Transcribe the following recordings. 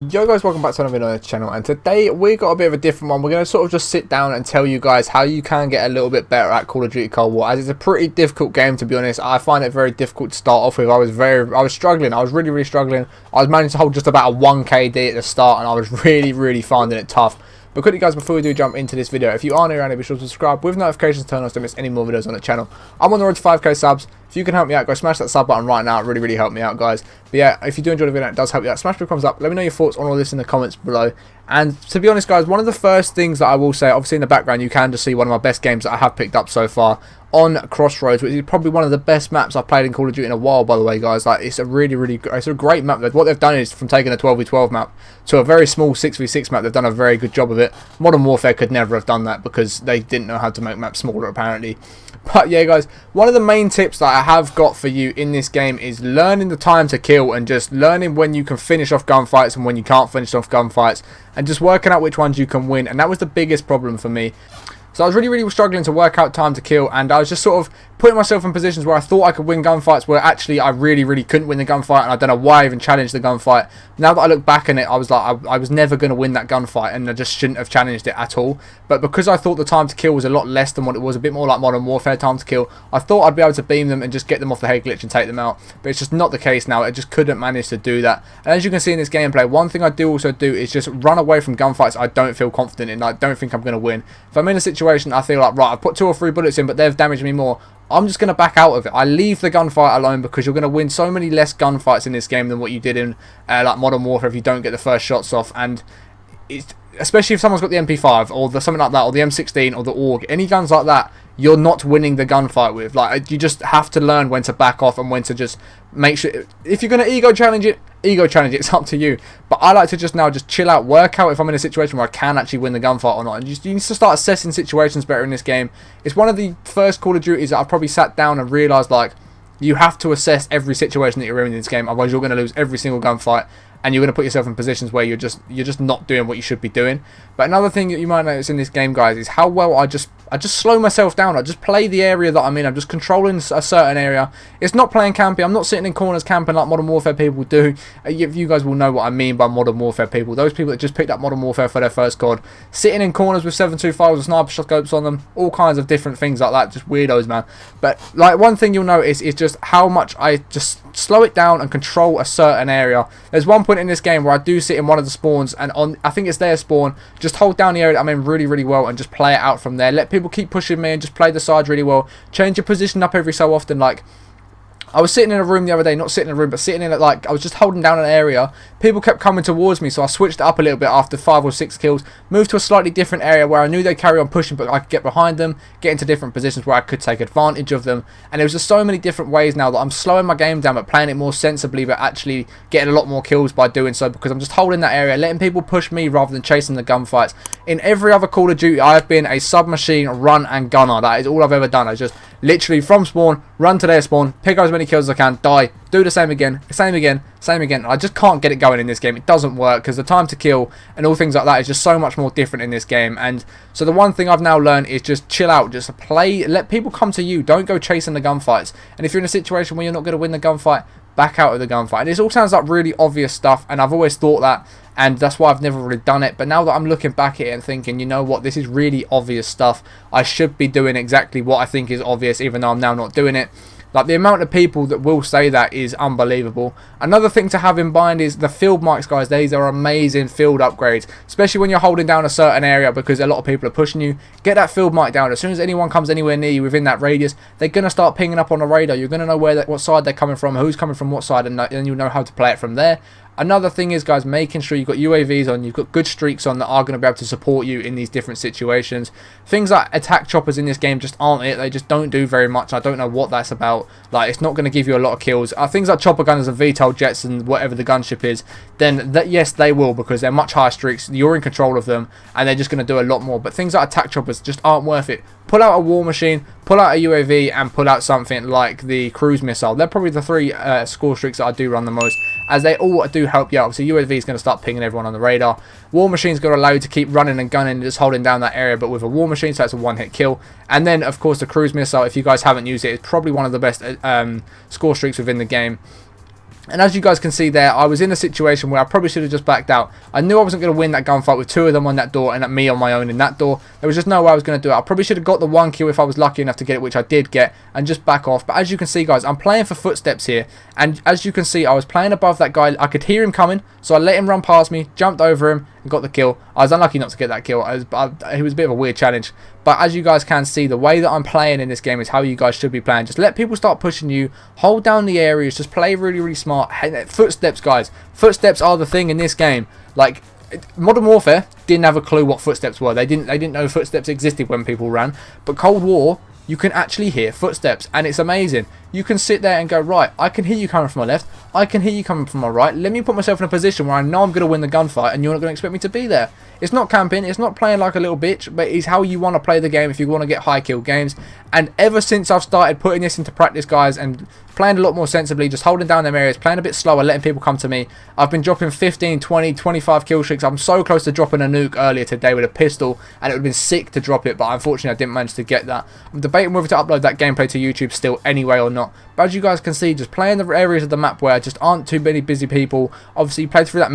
Yo guys, welcome back to another video on the channel, and today we got a bit of a different one. We're going to sort of just sit down and tell you guys how you can get a little bit better at Call of Duty Cold War, as it's a pretty difficult game, to be honest. I find it very difficult to start off with. I was struggling. I was really struggling. I was managing to hold just about a 1 KD at the start, and I was really finding it tough. But quickly guys, before we do jump into this video, if you are new around here, be sure to subscribe with notifications turned on so you don't miss any more videos on the channel. I'm on the road to 5k subs. If you can help me out, go smash that sub button right now. It really help me out, guys. But yeah, if you do enjoy the video, it does help you out. Smash the thumbs up. Let me know your thoughts on all this in the comments below. And to be honest, guys, one of the first things that I will say, obviously in the background, you can just see one of my best games that I have picked up so far on Crossroads, which is probably one of the best maps I've played in Call of Duty in a while, by the way, guys. Like, it's a it's a great map. What they've done is, from taking a 12v12 map to a very small 6v6 map, they've done a very good job of it. Modern Warfare could never have done that because they didn't know how to make maps smaller, apparently. But yeah, guys, one of the main tips that I have got for you in this game is learning the time to kill, and just learning when you can finish off gunfights and when you can't finish off gunfights, and just working out which ones you can win. And that was the biggest problem for me. So I was really struggling to work out time to kill, and I was just sort of putting myself in positions where I thought I could win gunfights, where actually I really couldn't win the gunfight, and I don't know why I even challenged the gunfight. Now that I look back on it, I was like, I was never going to win that gunfight, and I just shouldn't have challenged it at all. But because I thought the time to kill was a lot less than what it was, a bit more like Modern Warfare time to kill, I thought I'd be able to beam them and just get them off the head glitch and take them out. But it's just not the case now. I just couldn't manage to do that. And as you can see in this gameplay, one thing I do also do is just run away from gunfights I don't feel confident in. I don't think I'm going to win. If I'm in a situation I feel like, right, I've put 2 or 3 bullets in, but they've damaged me more, I'm just going to back out of it. I leave the gunfight alone, because you're going to win so many less gunfights in this game than what you did in like Modern Warfare if you don't get the first shots off. And it's, especially if someone's got the MP5 or something like that, or the M16 or the AUG, any guns like that, you're not winning the gunfight with. Like, you just have to learn when to back off and when to just make sure. If you're going to ego challenge it, it's up to you. But I like to just chill out, work out if I'm in a situation where I can actually win the gunfight or not. And you need to start assessing situations better in this game. It's one of the first Call of Duties that I've probably sat down and realised, like, you have to assess every situation that you're in this game, otherwise you're going to lose every single gunfight, and you're going to put yourself in positions where you're just not doing what you should be doing. But another thing that you might notice in this game, guys, is how well I just slow myself down. I just play the area that I'm in. I'm just controlling a certain area. It's not playing camping. I'm not sitting in corners camping like Modern Warfare people do. You guys will know what I mean by Modern Warfare people. Those people that just picked up Modern Warfare for their first COD, sitting in corners with 7.25s with sniper scopes on them, all kinds of different things like that. Just weirdos, man. But like, one thing you'll notice is just how much I just slow it down and control a certain area. There's one point in this game where I do sit in one of the spawns, and I think it's their spawn, just hold down the area that I'm in really well, and just play it out from there. Let people keep pushing me and just play the sides really well. Change your position up every so often. Like, I was sitting in a room the other day, not sitting in a room, but sitting in it, like, I was just holding down an area. People kept coming towards me, so I switched it up a little bit after 5 or 6 kills. Moved to a slightly different area where I knew they'd carry on pushing, but I could get behind them, get into different positions where I could take advantage of them. And there was just so many different ways now that I'm slowing my game down, but playing it more sensibly, but actually getting a lot more kills by doing so, because I'm just holding that area, letting people push me rather than chasing the gunfights. In every other Call of Duty, I have been a submachine run and gunner. That is all I've ever done. I just literally from spawn, run to their spawn, pick up as many kills as I can, die, do the same again, same again. I just can't get it going in this game. It doesn't work, because the time to kill and all things like that is just so much more different in this game. And so the one thing I've now learned is just chill out, just play, let people come to you, don't go chasing the gunfights. And if you're in a situation where you're not going to win the gunfight, back out of the gunfight. And this all sounds like really obvious stuff, and I've always thought that, and that's why I've never really done it. But now that I'm looking back at it and thinking, you know what, this is really obvious stuff, I should be doing exactly what I think is obvious, even though I'm now not doing it. Like, the amount of people that will say that is unbelievable. Another thing to have in mind is the field mics, guys. These are amazing field upgrades, especially when you're holding down a certain area, because a lot of people are pushing you. Get that field mic down. As soon as anyone comes anywhere near you within that radius, they're going to start pinging up on the radar. You're going to know what side they're coming from, who's coming from what side, and you'll know how to play it from there. Another thing is, guys, making sure you've got UAVs on, you've got good streaks on that are going to be able to support you in these different situations. Things like attack choppers in this game just aren't it. They just don't do very much. I don't know what that's about. Like, it's not going to give you a lot of kills. Things like chopper gunners and VTOL jets and whatever the gunship is, then yes, they will, because they're much higher streaks. You're in control of them, and they're just going to do a lot more. But things like attack choppers just aren't worth it. Pull out a war machine, pull out a UAV, and pull out something like the cruise missile. They're probably the 3 score streaks that I do run the most, as they all do help you out. Obviously, UAV is going to start pinging everyone on the radar. War machine's going to allow you to keep running and gunning and just holding down that area, but with a war machine, so that's a one-hit kill. And then, of course, the cruise missile, if you guys haven't used it, it's probably one of the best score streaks within the game. And as you guys can see there, I was in a situation where I probably should have just backed out. I knew I wasn't going to win that gunfight with 2 of them on that door and me on my own in that door. There was just no way I was going to do it. I probably should have got the 1 kill if I was lucky enough to get it, which I did get, and just back off. But as you can see, guys, I'm playing for footsteps here. And as you can see, I was playing above that guy. I could hear him coming, so I let him run past me, jumped over him, and got the kill. I was unlucky not to get that kill. It was a bit of a weird challenge. But as you guys can see, the way that I'm playing in this game is how you guys should be playing. Just let people start pushing you. Hold down the areas. Just play really, really smart. Footsteps, guys. Footsteps are the thing in this game. Like, Modern Warfare didn't have a clue what footsteps were. They didn't know footsteps existed when people ran. But Cold War, you can actually hear footsteps, and it's amazing. You can sit there and go, right, I can hear you coming from my left, I can hear you coming from my right. Let me put myself in a position where I know I'm going to win the gunfight, and you're not going to expect me to be there. It's not camping, it's not playing like a little bitch, but it's how you want to play the game if you want to get high kill games. And ever since I've started putting this into practice, guys, and playing a lot more sensibly, just holding down them areas, playing a bit slower, letting people come to me, I've been dropping 15, 20, 25 kill streaks. I'm so close to dropping a nuke earlier today with a pistol, and it would have been sick to drop it, but unfortunately I didn't manage to get that. I'm debating whether to upload that gameplay to YouTube still anyway or not. But as you guys can see, just playing the areas of the map where just aren't too many busy people. Obviously, you play through that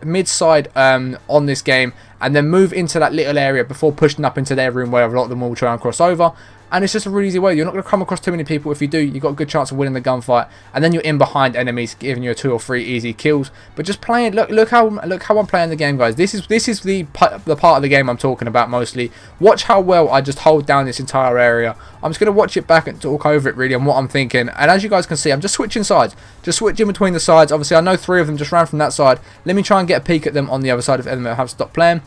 mid-side on this game, and then move into that little area before pushing up into their room where a lot of them will try and cross over. And it's just a really easy way. You're not going to come across too many people. If you do, you've got a good chance of winning the gunfight. And then you're in behind enemies, giving you 2 or 3 easy kills. But just playing. Look how I'm playing the game, guys. This is the part of the game I'm talking about mostly. Watch how well I just hold down this entire area. I'm just going to watch it back and talk over it really and what I'm thinking. And as you guys can see, I'm just switching sides. Just switching between the sides. Obviously, I know 3 of them just ran from that side. Let me try and get a peek at them on the other side if them have stopped playing.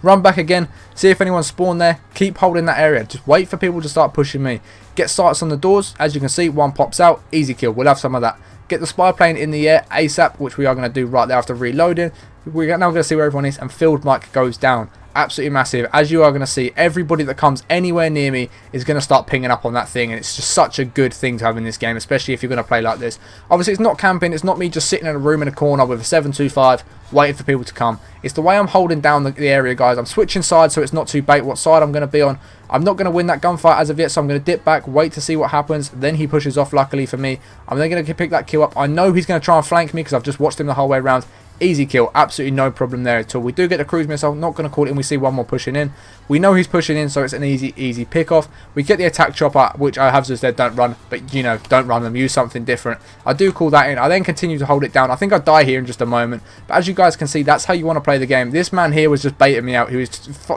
Run back again, see if anyone spawned there, keep holding that area, just wait for people to start pushing me. Get starts on the doors, as you can see, 1 pops out, easy kill, we'll have some of that. Get the spy plane in the air ASAP, which we are going to do right there after reloading. We're now going to see where everyone is, and field mic goes down. Absolutely massive. As you are going to see, everybody that comes anywhere near me is going to start pinging up on that thing, and it's just such a good thing to have in this game, especially if you're going to play like this. Obviously, it's not camping, it's not me just sitting in a room in a corner with a 725 waiting for people to come. It's the way I'm holding down the area, guys. I'm switching sides so it's not too bait what side I'm going to be on. I'm not going to win that gunfight as of yet, so I'm going to dip back, wait to see what happens. Then he pushes off, luckily for me. I'm then going to pick that kill up. I know he's going to try and flank me because I've just watched him the whole way around. Easy kill, absolutely no problem there at all. We do get the cruise missile, not going to call it in. We see 1 more pushing in. We know he's pushing in, so it's an easy pick off. We get the attack chopper, which I have just said don't run, but you know, don't run them, use something different. I do call that in. I then continue to hold it down. I think I die here in just a moment, but as you guys can see, that's how you want to play the game. This man here was just baiting me out. He was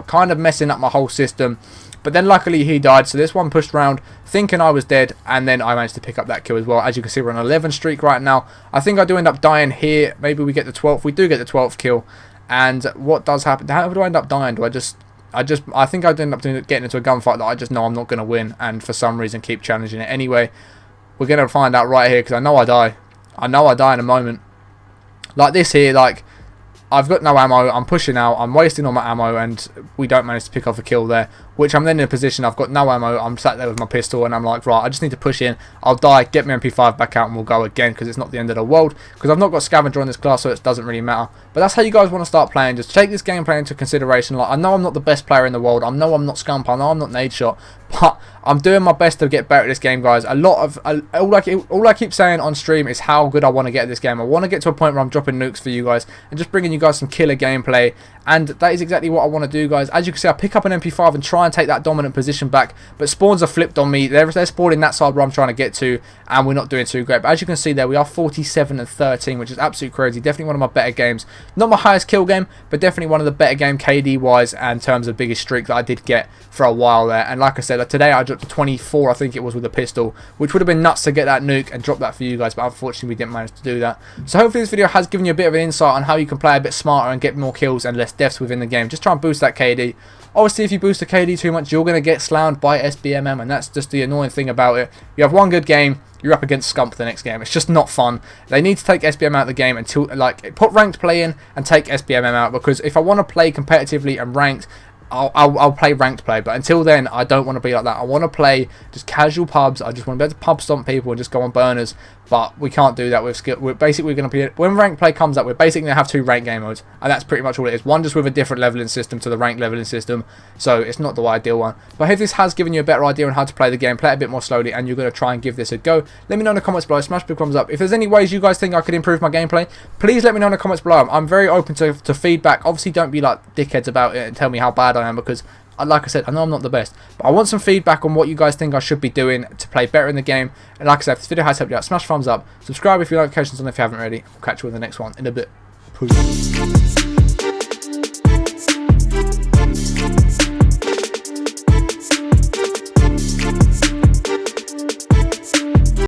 kind of messing up my whole system. But then luckily he died, so this one pushed round thinking I was dead, and then I managed to pick up that kill as well. As you can see, we're on an 11 streak right now. I think I do end up dying here. Maybe we get the 12th. We do get the 12th kill. And what does happen? How do I end up dying? Do I think I'd end up getting into a gunfight that I just know I'm not going to win, and for some reason keep challenging it. Anyway, we're going to find out right here, because I know I die. I know I die in a moment. Like this here, like, I've got no ammo, I'm pushing out, I'm wasting all my ammo, and we don't manage to pick off a kill there, which I'm then in a position, I've got no ammo, I'm sat there with my pistol, and I'm like, right, I just need to push in, I'll die, get my MP5 back out, and we'll go again, because it's not the end of the world, because I've not got scavenger on this class, so it doesn't really matter. But that's how you guys want to start playing. Just take this gameplay into consideration. Like, I know I'm not the best player in the world, I know I'm not Scump, I know I'm not Nadeshot, but I'm doing my best to get better at this game, guys. All I keep saying on stream is how good I want to get at this game. I want to get to a point where I'm dropping nukes for you guys and just bringing you guys some killer gameplay, and that is exactly what I want to do, guys. As you can see, I pick up an MP5 and try and take that dominant position back, but spawns are flipped on me. They're spawning that side where I'm trying to get to, and we're not doing too great. But as you can see there, we are 47 and 13, which is absolutely crazy. Definitely one of my better games. Not my highest kill game, but definitely one of the better game KD wise and in terms of biggest streak that I did get for a while there. And like I said, today I dropped to 24, I think it was, with a pistol, which would have been nuts to get that nuke and drop that for you guys, but unfortunately we didn't manage to do that. So hopefully this video has given you a bit of an insight on how you can play a bit smarter and get more kills and less deaths within the game. Just try and boost that KD. Obviously, if you boost the KD too much, you're going to get slammed by SBMM, and that's just the annoying thing about it. You have one good game, you're up against Scump the next game. It's just not fun. They need to take SBM out of the game until, like, put ranked play in and take SBMM out, because if I want to play competitively and ranked I'll play ranked play, but until then, I don't want to be like that. I want to play just casual pubs. I just want to be able to pub stomp people and just go on burners, but we can't do that with skill. We're basically going to be, when ranked play comes up, we're basically going to have 2 ranked game modes, and that's pretty much all it is. One just with a different leveling system to the ranked leveling system, so it's not the ideal one. But if this has given you a better idea on how to play the game, play it a bit more slowly, and you're going to try and give this a go, let me know in the comments below. Smash big thumbs up. If there's any ways you guys think I could improve my gameplay, please let me know in the comments below. I'm very open to feedback. Obviously, don't be like dickheads about it and tell me how bad I am, because like I said, I know I'm not the best, but I want some feedback on what you guys think I should be doing to play better in the game. And like I said, if this video has helped you out, smash thumbs up, subscribe if you have notifications on if you haven't already. I'll catch you in the next one in a bit. Peace.